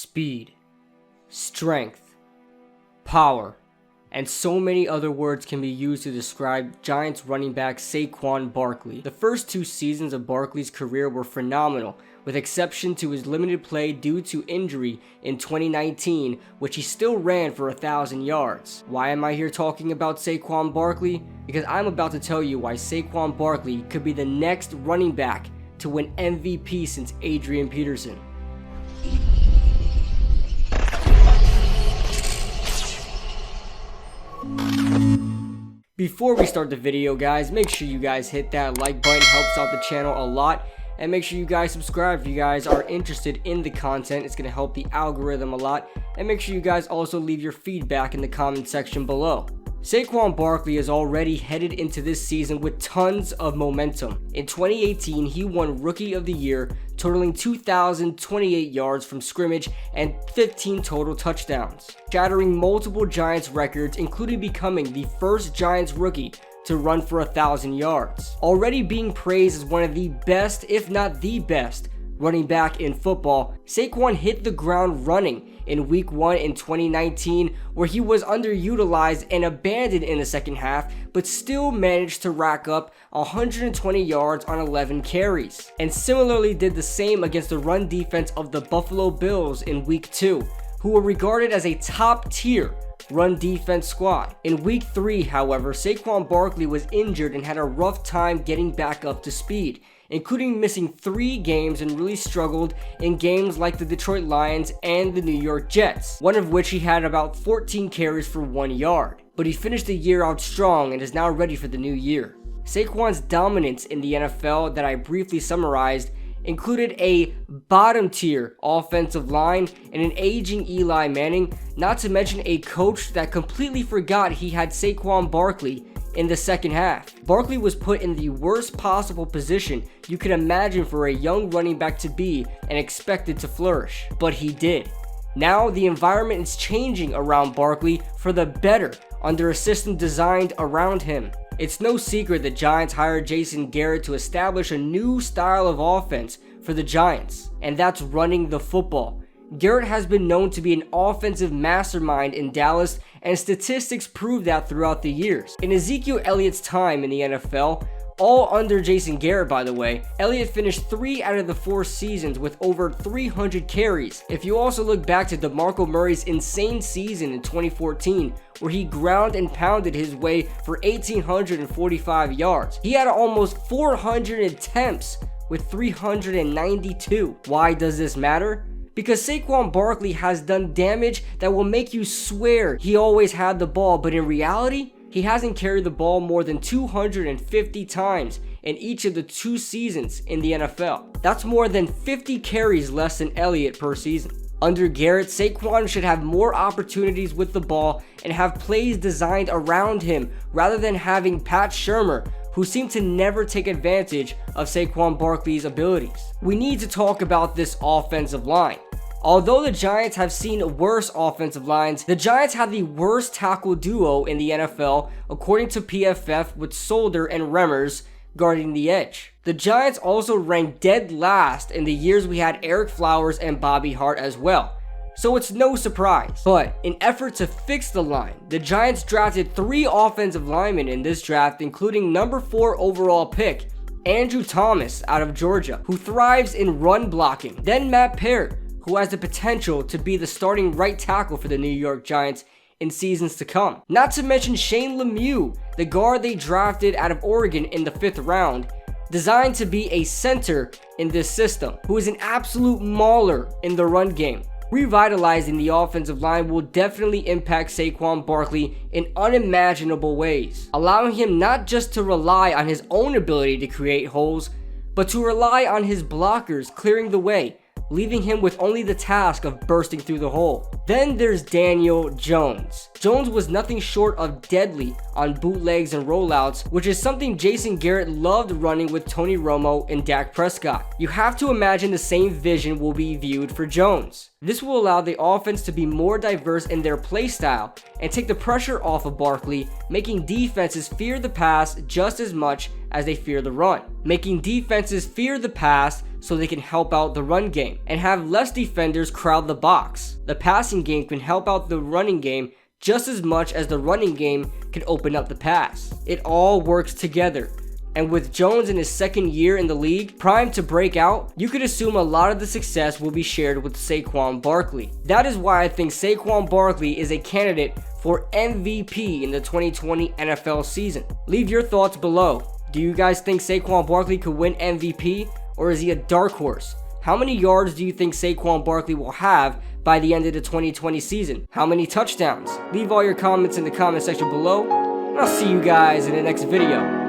speed, strength, power, and so many other words can be used to describe Giants running back Saquon Barkley. The first 2 seasons of Barkley's career were phenomenal, with exception to his limited play due to injury in 2019, which he still ran for 1,000 yards. Why am I here talking about Saquon Barkley? Because I'm about to tell you why Saquon Barkley could be the next running back to win MVP since Adrian Peterson. Before we start the video, guys, make sure you guys hit that like button. Helps out the channel a lot. And make sure you guys subscribe if you guys are interested in the content. It's going to help the algorithm a lot. And make sure you guys also leave your feedback in the comment section below. Saquon Barkley is already headed into this season with tons of momentum. In 2018, he won Rookie of the Year, totaling 2,028 yards from scrimmage and 15 total touchdowns, shattering multiple Giants records, including becoming the first Giants rookie to run for 1,000 yards. Already being praised as one of the best, if not the best, running back in football, Saquon hit the ground running in Week 1 in 2019, where he was underutilized and abandoned in the second half, but still managed to rack up 120 yards on 11 carries. And similarly did the same against the run defense of the Buffalo Bills in Week 2, who were regarded as a top-tier run defense squad. In Week 3, however, Saquon Barkley was injured and had a rough time getting back up to speed, including missing 3 games, and really struggled in games like the Detroit Lions and the New York Jets, one of which he had about 14 carries for 1 yard. But he finished the year out strong and is now ready for the new year. Saquon's dominance in the NFL that I briefly summarized included a bottom-tier offensive line and an aging Eli Manning, not to mention a coach that completely forgot he had Saquon Barkley in the second half. Barkley was put in the worst possible position you could imagine for a young running back to be and expected to flourish, but he did. Now the environment is changing around Barkley for the better under a system designed around him. It's no secret the Giants hired Jason Garrett to establish a new style of offense for the Giants, and that's running the football. Garrett has been known to be an offensive mastermind in Dallas, and statistics prove that throughout the years. In Ezekiel Elliott's time in the NFL, all under Jason Garrett by the way, Elliott finished 3 out of the 4 seasons with over 300 carries. If you also look back to DeMarco Murray's insane season in 2014, where he ground and pounded his way for 1,845 yards, he had almost 400 attempts with 392. Why does this matter? Because Saquon Barkley has done damage that will make you swear he always had the ball, but in reality, he hasn't carried the ball more than 250 times in each of the 2 seasons in the NFL. That's more than 50 carries less than Elliott per season. Under Garrett, Saquon should have more opportunities with the ball and have plays designed around him rather than having Pat Shurmur, who seemed to never take advantage of Saquon Barkley's abilities. We need to talk about this offensive line. Although the Giants have seen worse offensive lines, the Giants have the worst tackle duo in the NFL, according to PFF, with Solder and Remmers guarding the edge. The Giants also ranked dead last in the years we had Eric Flowers and Bobby Hart as well, so it's no surprise. But in effort to fix the line, the Giants drafted 3 offensive linemen in this draft, including number 4 overall pick Andrew Thomas out of Georgia, who thrives in run blocking, then Matt Peart, who has the potential to be the starting right tackle for the New York Giants in seasons to come. Not to mention Shane Lemieux, the guard they drafted out of Oregon in the 5th round, designed to be a center in this system, who is an absolute mauler in the run game. Revitalizing the offensive line will definitely impact Saquon Barkley in unimaginable ways, allowing him not just to rely on his own ability to create holes, but to rely on his blockers clearing the way, leaving him with only the task of bursting through the hole. Then there's Daniel Jones. Jones was nothing short of deadly on bootlegs and rollouts, which is something Jason Garrett loved running with Tony Romo and Dak Prescott. You have to imagine the same vision will be viewed for Jones. This will allow the offense to be more diverse in their play style and take the pressure off of Barkley, making defenses fear the pass just as much as they fear the run. Making defenses fear the pass so they can help out the run game, and have less defenders crowd the box. The passing game can help out the running game just as much as the running game can open up the pass. It all works together. And with Jones in his second year in the league, primed to break out, you could assume a lot of the success will be shared with Saquon Barkley. That is why I think Saquon Barkley is a candidate for MVP in the 2020 NFL season. Leave your thoughts below. Do you guys think Saquon Barkley could win MVP, or is he a dark horse? How many yards do you think Saquon Barkley will have by the end of the 2020 season? How many touchdowns? Leave all your comments in the comment section below, and I'll see you guys in the next video.